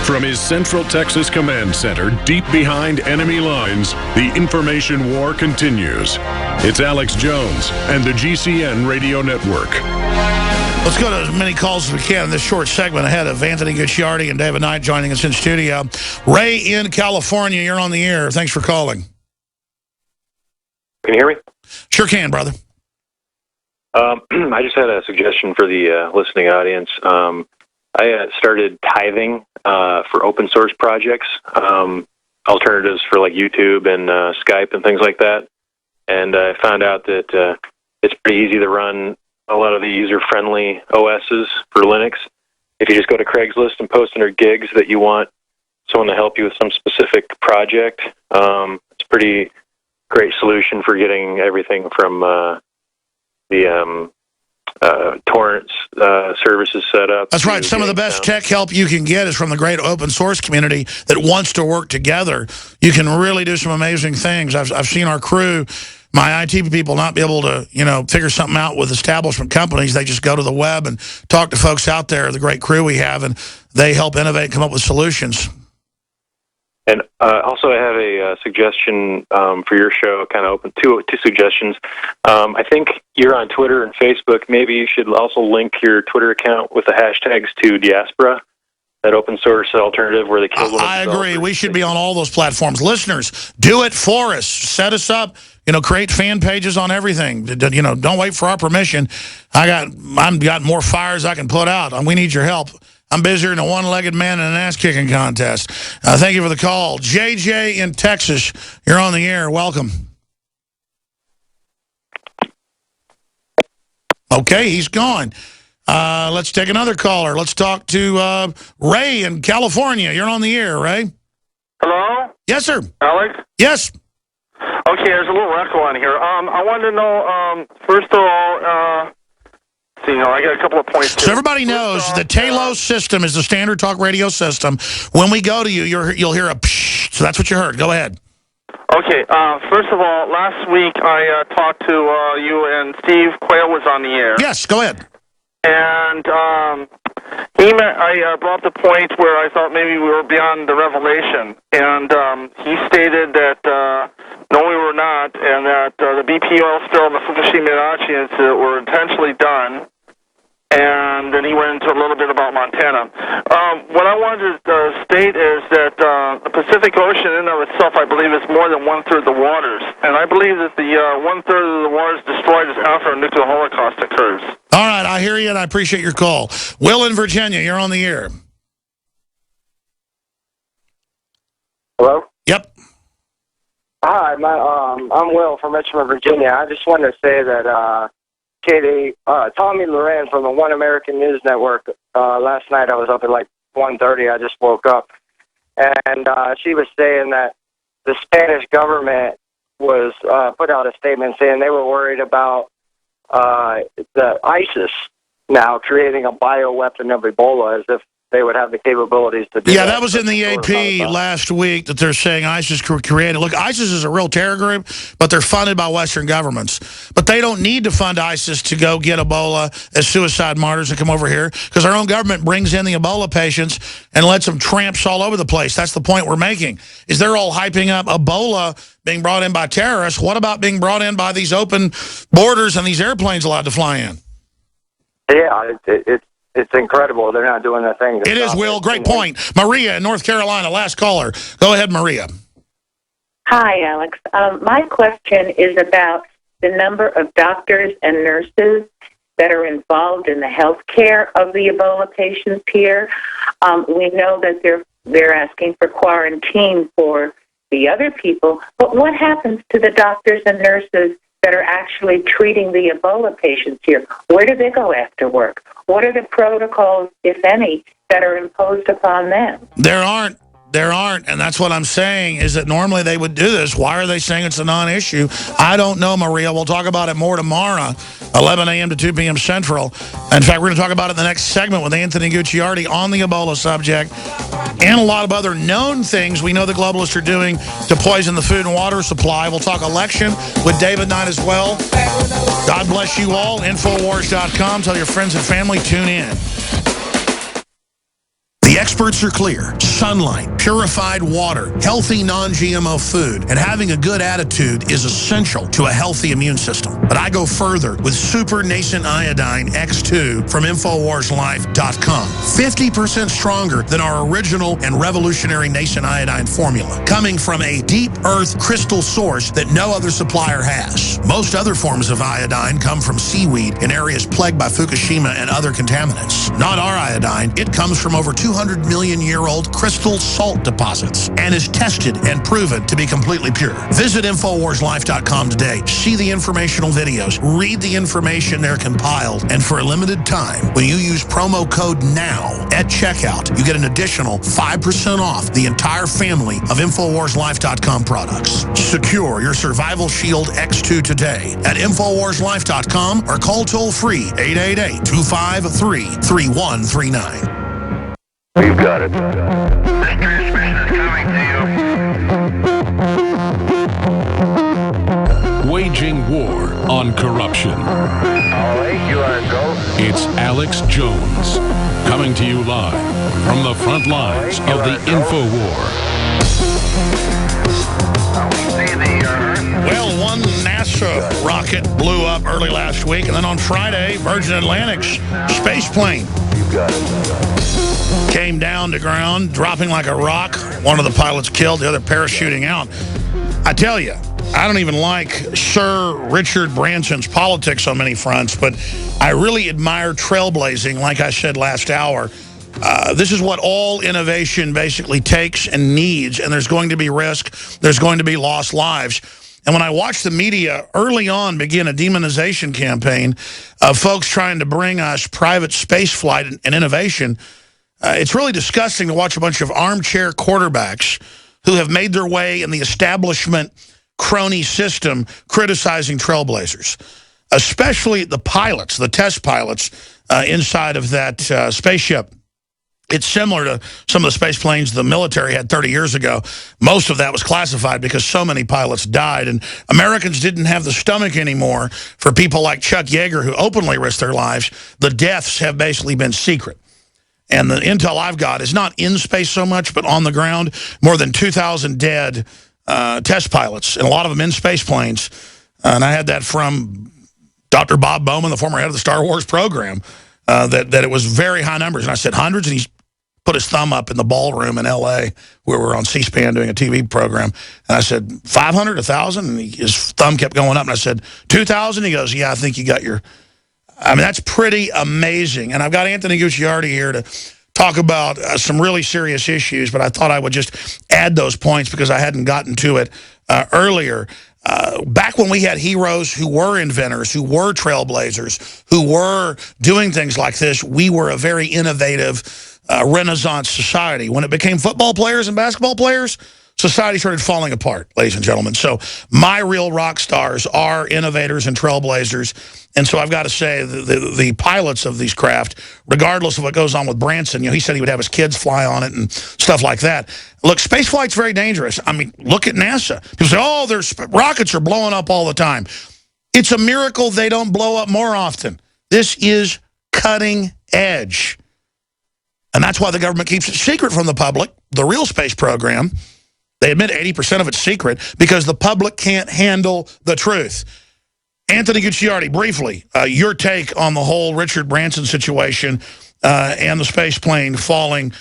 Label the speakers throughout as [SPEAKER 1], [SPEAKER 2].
[SPEAKER 1] From his Central Texas Command Center, deep behind enemy lines, the information war continues. It's Alex Jones and the GCN Radio Network.
[SPEAKER 2] Let's go to as many calls as we can in this short segment ahead of Anthony Gucciardi and David Knight joining us in studio. Ray in California, you're on the air. Thanks for calling.
[SPEAKER 3] Can you hear me?
[SPEAKER 2] Sure can, brother.
[SPEAKER 3] I just had a suggestion for the listening audience. I started tithing for open source projects, alternatives for like YouTube and Skype and things like that. And I found out that it's pretty easy to run a lot of the user-friendly OSs for Linux. If you just go to Craigslist and post under gigs that you want someone to help you with some specific project, it's a pretty great solution for getting everything from the torrents services set up.
[SPEAKER 2] That's right. Some of the best tech help you can get is from the great open source community that wants to work together. You can really do some amazing things. I've seen our crew, my IT people, not be able to, figure something out with establishment companies. They just go to the web and talk to folks out there, the great crew we have, and they help innovate and come up with solutions.
[SPEAKER 3] And also, I have a suggestion for your show, kind of open, two suggestions. I think you're on Twitter and Facebook. Maybe you should also link your Twitter account with the hashtags to Diaspora, that open source alternative where they kill women.
[SPEAKER 2] I agree. We should be on all those platforms. Listeners, do it for us. Set us up. Create fan pages on everything. Don't wait for our permission. I've got more fires I can put out. We need your help. I'm busier than a one-legged man in an ass-kicking contest. Thank you for the call. JJ in Texas, you're on the air. Welcome. Okay, he's gone. Let's take another caller. Let's talk to Ray in California. You're on the air, Ray.
[SPEAKER 4] Hello?
[SPEAKER 2] Yes, sir.
[SPEAKER 4] Alex?
[SPEAKER 2] Yes.
[SPEAKER 4] Okay, there's a little echo on here. I wanted to know, first of all, I got a couple of points here.
[SPEAKER 2] So everybody knows the Talos system is the standard talk radio system. When we go to you, you'll hear a psh, so that's what you heard. Go ahead.
[SPEAKER 4] Okay, first of all, last week I talked to you and Steve Quayle was on the air.
[SPEAKER 2] Yes, go ahead.
[SPEAKER 4] And I brought up the point where I thought maybe we were beyond the revelation. And he stated that no, we were not, and that the BP oil spill and the Fukushima Daiichi incident were intentionally done. And then he went into a little bit about Montana. What I wanted to state is that the Pacific Ocean in and of itself, I believe, is more than one-third of the waters. And I believe that the one-third of the waters destroyed is after a nuclear holocaust occurs.
[SPEAKER 2] All right, I hear you, and I appreciate your call. Will in Virginia, you're on the air.
[SPEAKER 5] Hello?
[SPEAKER 2] Yep.
[SPEAKER 5] Hi, I'm Will from Richmond, Virginia. I just wanted to say that Tommy Loren from the One American News Network, last night I was up at like 1:30. I just woke up. And she was saying that the Spanish government was put out a statement saying they were worried about the ISIS now creating a bioweapon of Ebola, as if they would have the capabilities to do that.
[SPEAKER 2] Yeah, that was in the AP last week that they're saying ISIS created. Look, ISIS is a real terror group, but they're funded by Western governments. But they don't need to fund ISIS to go get Ebola as suicide martyrs and come over here, because our own government brings in the Ebola patients and lets them tramps all over the place. That's the point we're making, is they're all hyping up Ebola being brought in by terrorists. What about being brought in by these open borders and these airplanes allowed to fly in?
[SPEAKER 5] Yeah, it's incredible. They're not doing their thing.
[SPEAKER 2] It is, Will. Great point. Maria in North Carolina, last caller. Go ahead, Maria.
[SPEAKER 6] Hi, Alex. My question is about the number of doctors and nurses that are involved in the health care of the Ebola patients here. We know that they're asking for quarantine for the other people, but what happens to the doctors and nurses that are actually treating the Ebola patients here? Where do they go after work? What are the protocols, if any, that are imposed upon them?
[SPEAKER 2] There aren't. And that's what I'm saying, is that normally they would do this. Why are they saying it's a non-issue? I don't know, Maria. We'll talk about it more tomorrow, 11 a.m. to 2 p.m. Central. In fact, we're going to talk about it in the next segment with Anthony Gucciardi on the Ebola subject and a lot of other known things we know the globalists are doing to poison the food and water supply. We'll talk election with David Knight as well. God bless you all. Infowars.com. Tell your friends and family. Tune in. The Experts are clear. Sunlight, purified water, healthy non-GMO food, and having a good attitude is essential to a healthy immune system. But I go further with Super Nascent Iodine X2 from InfoWarsLife.com. 50% stronger than our original and revolutionary Nascent Iodine formula, coming from a deep earth crystal source that no other supplier has. Most other forms of iodine come from seaweed in areas plagued by Fukushima and other contaminants. Not our iodine. It comes from over 200 million year old crystal salt deposits and is tested and proven to be completely pure. Visit InfoWarsLife.com today. See the informational videos. Read the information they're compiled. And for a limited time, when you use promo code NOW at checkout, you get an additional 5% off the entire family of InfoWarsLife.com products. Secure your Survival Shield X2 today at InfoWarsLife.com or call toll-free 888-253-3139.
[SPEAKER 7] We've got it. This transmission is coming to you.
[SPEAKER 1] Waging war on corruption.
[SPEAKER 7] All right, you are go.
[SPEAKER 1] It's Alex Jones, coming to you live from the front lines of the InfoWar.
[SPEAKER 7] We see the
[SPEAKER 2] Well, one NASA rocket blew up early last week, and then on Friday, Virgin Atlantic's space plane
[SPEAKER 7] You've got it.
[SPEAKER 2] came down to ground, dropping like a rock. One of the pilots killed, the other parachuting out. I tell you, I don't even like Sir Richard Branson's politics on many fronts, but I really admire trailblazing, like I said last hour. This is what all innovation basically takes and needs, and there's going to be risk, there's going to be lost lives. And when I watch the media early on begin a demonization campaign of folks trying to bring us private space flight and innovation, it's really disgusting to watch a bunch of armchair quarterbacks who have made their way in the establishment crony system criticizing trailblazers, especially the pilots, the test pilots inside of that spaceship. It's similar to some of the space planes the military had 30 years ago. Most of that was classified because so many pilots died, and Americans didn't have the stomach anymore for people like Chuck Yeager, who openly risked their lives. The deaths have basically been secret. And the intel I've got is not in space so much, but on the ground, more than 2,000 dead test pilots, and a lot of them in space planes. And I had that from Dr. Bob Bowman, the former head of the Star Wars program, that it was very high numbers. And I said hundreds, and he put his thumb up in the ballroom in L.A. where we were on C-SPAN doing a TV program. And I said, 500, 1,000? And his thumb kept going up. And I said, 2,000? He goes, yeah, I think you got your... I mean, that's pretty amazing. And I've got Anthony Gucciardi here to talk about some really serious issues, but I thought I would just add those points because I hadn't gotten to it earlier. Back when we had heroes who were inventors, who were trailblazers, who were doing things like this, we were a very innovative Renaissance society. When it became football players and basketball players, society started falling apart, ladies and gentlemen. So my real rock stars are innovators and trailblazers. And so I've got to say the pilots of these craft, regardless of what goes on with Branson, you know, he said he would have his kids fly on it and stuff like that. Look, space flight's very dangerous. I mean, look at NASA. People say, oh, their rockets are blowing up all the time. It's a miracle they don't blow up more often. This is cutting edge. And that's why the government keeps it secret from the public, the real space program. They admit 80% of it's secret because the public can't handle the truth. Anthony Gucciardi, briefly, your take on the whole Richard Branson situation and the space plane falling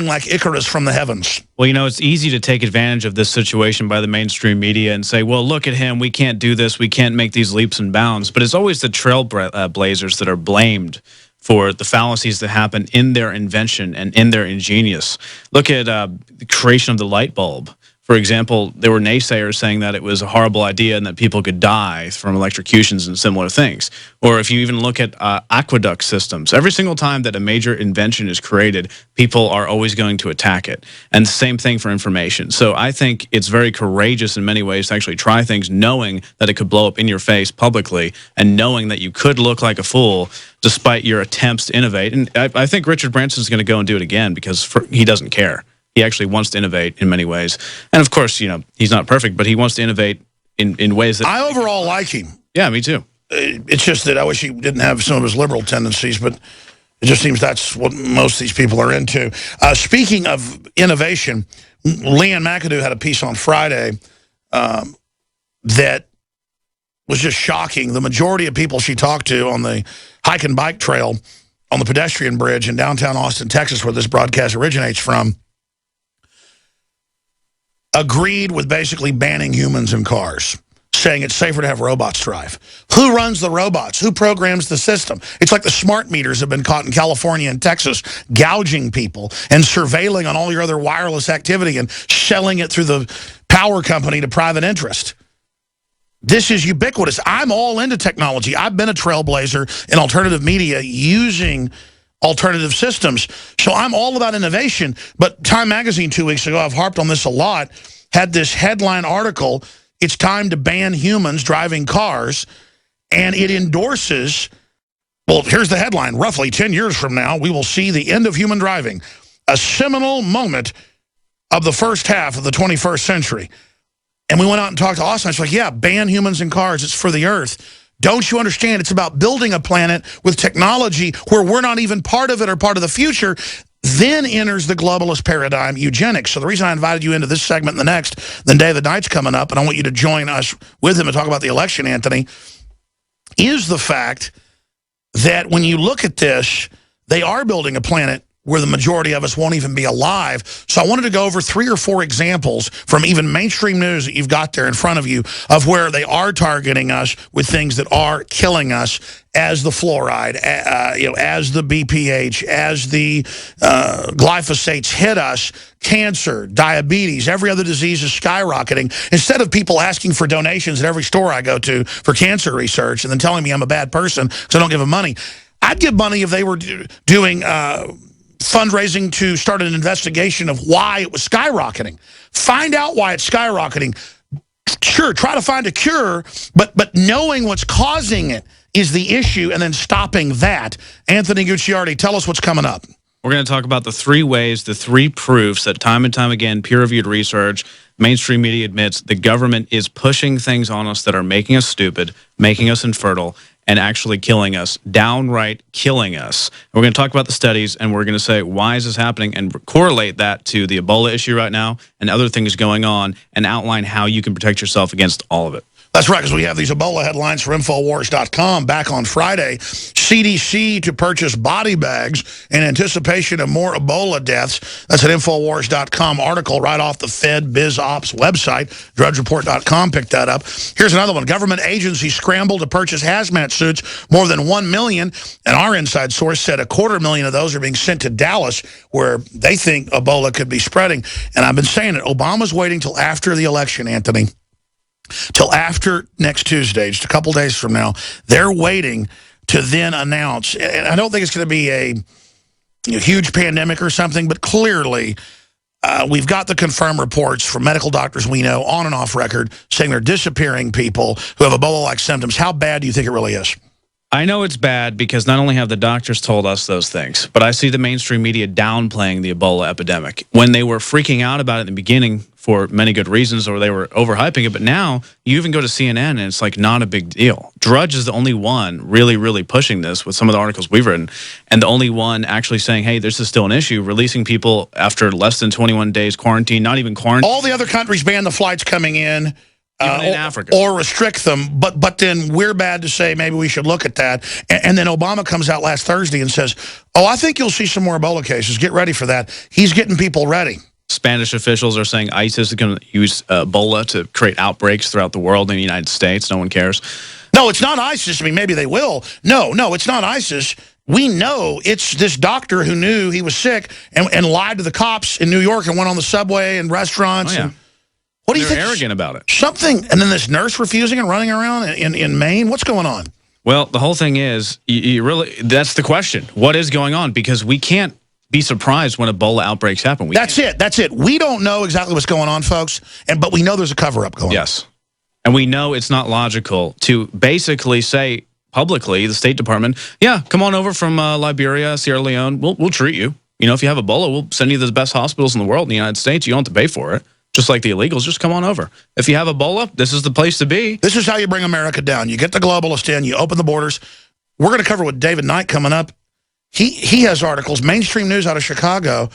[SPEAKER 2] like Icarus from the heavens.
[SPEAKER 8] Well, you know, it's easy to take advantage of this situation by the mainstream media and say, well, look at him. We can't do this. We can't make these leaps and bounds. But it's always the trailblazers that are blamed for the fallacies that happen in their invention and in their ingenious. Look at the creation of the light bulb. For example, there were naysayers saying that it was a horrible idea and that people could die from electrocutions and similar things. Or if you even look at aqueduct systems, every single time that a major invention is created, people are always going to attack it. And the same thing for information. So I think it's very courageous in many ways to actually try things knowing that it could blow up in your face publicly and knowing that you could look like a fool despite your attempts to innovate. And I think Richard Branson's going to go and do it again because he doesn't care. He actually wants to innovate in many ways. And of course, you know, he's not perfect, but he wants to innovate in ways that...
[SPEAKER 2] I overall like him.
[SPEAKER 8] Yeah, me too.
[SPEAKER 2] It's just that I wish he didn't have some of his liberal tendencies, but It just seems that's what most of these people are into. Speaking of innovation, Leanne McAdoo had a piece on Friday that was just shocking. The majority of people she talked to on the hike and bike trail on the pedestrian bridge in downtown Austin, Texas, where this broadcast originates from, agreed with basically banning humans in cars, saying it's safer to have robots drive. Who runs the robots? Who programs the system? It's like the smart meters have been caught in California and Texas, gouging people and surveilling on all your other wireless activity and selling it through the power company to private interest. This is ubiquitous. I'm all into technology. I've been a trailblazer in alternative media using alternative systems. So I'm all about innovation. But Time Magazine 2 weeks ago, I've harped on this a lot, had this headline article, "It's time to ban humans driving cars," and it endorses, well, here's the headline, "Roughly 10 years from now, we will see the end of human driving, a seminal moment of the first half of the 21st century. And we went out and talked to Austin. It's like, yeah, ban humans in cars. It's for the earth. Don't you understand? It's about building a planet with technology where we're not even part of it or part of the future. Then enters the globalist paradigm, eugenics. So the reason I invited you into this segment and the next, then David Knight's coming up, and I want you to join us with him and talk about the election, Anthony, is the fact that when you look at this, they are building a planet where the majority of us won't even be alive. So I wanted to go over 3 or 4 examples from even mainstream news that you've got there in front of you of where they are targeting us with things that are killing us, as the fluoride, as the BPH, as the glyphosates hit us, cancer, diabetes, every other disease is skyrocketing. Instead of people asking for donations at every store I go to for cancer research and then telling me I'm a bad person because I don't give them money, I'd give money if they were doing fundraising to start an investigation of why it was skyrocketing. Find out why it's skyrocketing. Sure, try to find a cure, but knowing what's causing it is the issue, and then stopping that. Anthony Gucciardi, tell us what's coming up.
[SPEAKER 8] We're going to talk about the 3 ways, the 3 proofs that time and time again, peer-reviewed research, mainstream media admits the government is pushing things on us that are making us stupid, making us infertile, and actually killing us, downright killing us. We're going to talk about the studies, and we're going to say, why is this happening, and correlate that to the Ebola issue right now and other things going on, and outline how you can protect yourself against all of it.
[SPEAKER 2] That's right, because we have these Ebola headlines from Infowars.com back on Friday. CDC to purchase body bags in anticipation of more Ebola deaths. That's an Infowars.com article right off the Fed BizOps website. DrudgeReport.com picked that up. Here's another one. Government agencies scramble to purchase hazmat suits, more than 1 million. And our inside source said 250,000 of those are being sent to Dallas, where they think Ebola could be spreading. And I've been saying it. Obama's waiting till after the election, Anthony. Till after next Tuesday, just a couple days from now. They're waiting to then announce, and I don't think it's going to be a huge pandemic or something, but clearly we've got the confirmed reports from medical doctors we know on and off record saying they're disappearing people who have Ebola-like symptoms. How bad do you think it really is?
[SPEAKER 8] I know it's bad because not only have the doctors told us those things, but I see the mainstream media downplaying the Ebola epidemic. When they were freaking out about it in the beginning for many good reasons, or they were overhyping it, but now you even go to CNN and it's like not a big deal. Drudge is the only one really, really pushing this with some of the articles we've written, and the only one actually saying, hey, this is still an issue, releasing people after less than 21 days quarantine, not even quarantine.
[SPEAKER 2] All the other countries ban the flights coming in.
[SPEAKER 8] Even in Africa.
[SPEAKER 2] Or restrict them, but then we're bad to say maybe we should look at that. And then Obama comes out last Thursday and says, oh, I think you'll see some more Ebola cases. Get ready for that. He's getting people ready.
[SPEAKER 8] Spanish officials are saying ISIS is going to use Ebola to create outbreaks throughout the world in the United States. No one cares.
[SPEAKER 2] No, it's not ISIS. I mean, maybe they will. No, it's not ISIS. We know it's this doctor who knew he was sick and lied to the cops in New York and went on the subway and restaurants.
[SPEAKER 8] Oh, yeah.
[SPEAKER 2] And what do you think?
[SPEAKER 8] They're arrogant about it.
[SPEAKER 2] Something, and then this nurse refusing and running around in Maine. What's going on?
[SPEAKER 8] Well, the whole thing is, you really, that's the question. What is going on? Because we can't be surprised when Ebola outbreaks happen.
[SPEAKER 2] That's it. We don't know exactly what's going on, folks, but we know there's a cover-up going on.
[SPEAKER 8] Yes. And we know it's not logical to basically say publicly, the State Department, yeah, come on over from Liberia, Sierra Leone. We'll treat you. You know, if you have Ebola, we'll send you to the best hospitals in the world in the United States. You don't have to pay for it. Just like the illegals, just come on over. If you have Ebola, this is the place to be.
[SPEAKER 2] This is how you bring America down. You get the globalists in, you open the borders. We're going to cover with David Knight coming up. he has articles, mainstream news out of Chicago,